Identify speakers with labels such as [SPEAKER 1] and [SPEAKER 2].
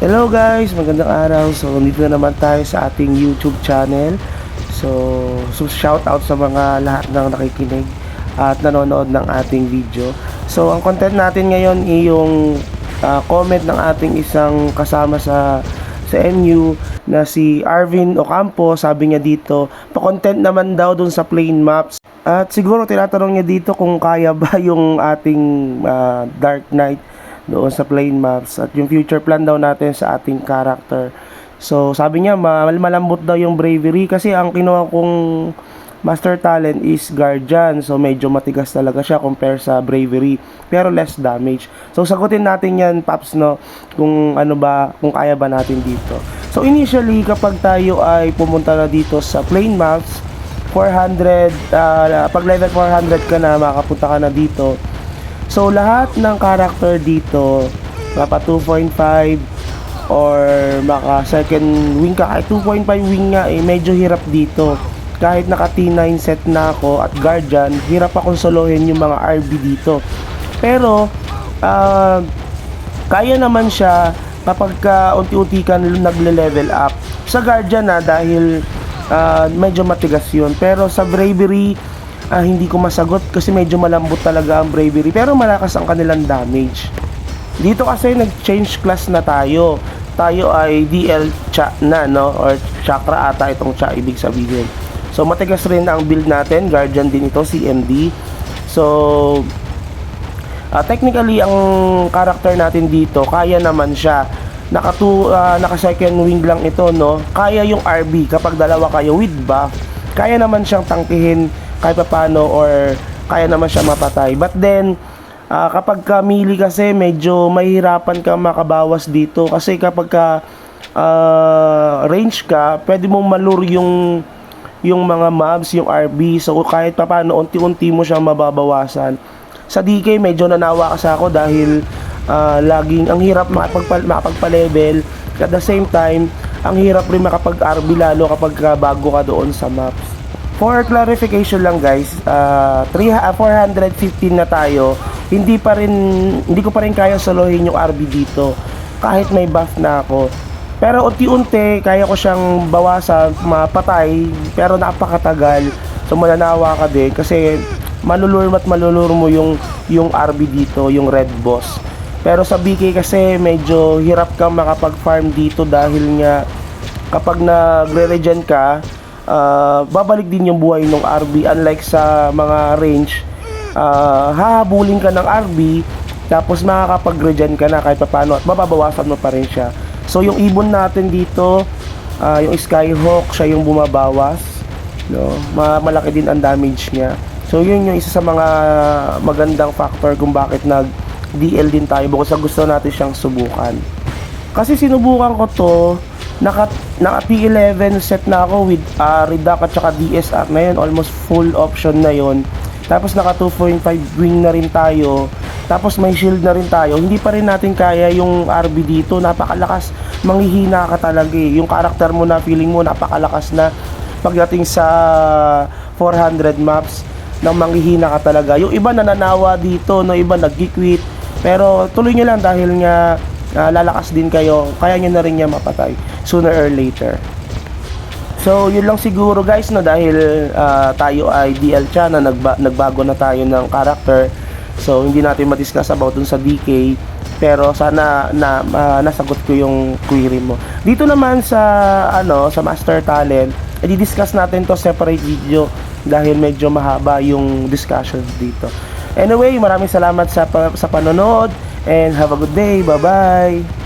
[SPEAKER 1] Hello guys, magandang araw. So, dito na naman tayo sa ating YouTube channel. So shout out sa mga lahat ng nakikinig at nanonood ng ating video. So, ang content natin ngayon ay yung comment ng ating isang kasama sa NU na si Arvin Ocampo. Sabi niya dito, pa-content naman daw dun sa plain maps. At siguro tinatanong niya dito kung kaya ba yung ating Dark Knight doon sa plain maps at yung future plan daw natin sa ating character. So sabi niya malambot daw yung bravery kasi ang kinuha kong master talent is guardian, so medyo matigas talaga siya compare sa bravery pero less damage. So sagutin natin yan, Paps, no, kung ano ba, kung kaya ba natin dito. So initially kapag tayo ay pumunta na dito sa plain maps 400, pag level 400 ka na, makapunta ka na dito. So lahat ng character dito maka 2.5 or maka second wing ka, kahit 2.5 wing nga medyo hirap dito. Kahit naka T9 set na ako at guardian, hirap akong solohin yung mga RB dito. Pero kaya naman siya kapag unti-unti ka nagle-level up. Sa guardian na dahil medyo matigas yun, pero sa bravery hindi ko masagot kasi medyo malambot talaga ang bravery pero malakas ang kanilang damage. Dito kasi nag-change class na tayo. Tayo ay DL Cha na, no, or Chakra ata itong Cha ibig sabihin. So matigas rin ang build natin, guardian din ito, CMD. So technically ang character natin dito kaya naman siya. Naka second wing lang ito, no. Kaya yung RB kapag dalawa kayo with buff. Kaya naman siyang tangkihin kahit paano or kaya naman siya mapatay. But then kapag melee kasi medyo mahirapan ka makabawas dito kasi kapag range ka, pwede mong malure yung mga mobs, yung RB. So kahit paano unti-unti mo siya mababawasan. Sa DK medyo nanawa kasi ako dahil laging ang hirap makapagpa-level. At the same time, ang hirap rin makapag-RB lalo kapag bago ka doon sa maps. For clarification lang guys, 415 na tayo. Hindi ko pa rin kaya solohin yung RB dito kahit may buff na ako. Pero unti-unti kaya ko siyang bawasan, mapatay, pero napakatagal. So mananawa ka din kasi malulur mo yung RB dito, yung red boss. Pero sa BK kasi medyo hirap kang makapag-farm dito dahil nga kapag nagre-regen ka, babalik din yung buhay ng RB. Unlike sa mga range, hahabulin ka ng RB tapos makakapag-regen ka na kahit paano at mababawasan mo pa rin siya. So yung ibon natin dito, yung Skyhawk, siya yung bumabawas, no? Malaki din ang damage niya. So yun yung isa sa mga magandang factor kung bakit nag-DL din tayo, bukod sa gusto natin siyang subukan. Kasi sinubukan ko to, naka P11 set na ako with Redact at saka DSR na yun, almost full option na yun. Tapos naka 2.5 wing na rin tayo, tapos may shield na rin tayo. Hindi pa rin natin kaya yung RB dito, napakalakas, manghihina ka talaga eh. Yung karakter mo na feeling mo napakalakas na pagdating sa 400 maps, nang manghihina ka talaga. Yung iba nananawa dito, no, iba nag-quit, pero tuloy nyo lang dahil nga lalakas din kayo, kaya nyo na rin niya mapatay sooner or later. So yun lang siguro guys, no, dahil tayo ay DL Cha na nagbago na tayo ng character. So hindi natin ma-discuss about dun sa DK, pero sana nasagot ko yung query mo. Dito naman sa sa master talent, i-discuss natin to separate video dahil medyo mahaba yung discussion dito. Anyway, maraming salamat sa panonood and have a good day. Bye bye.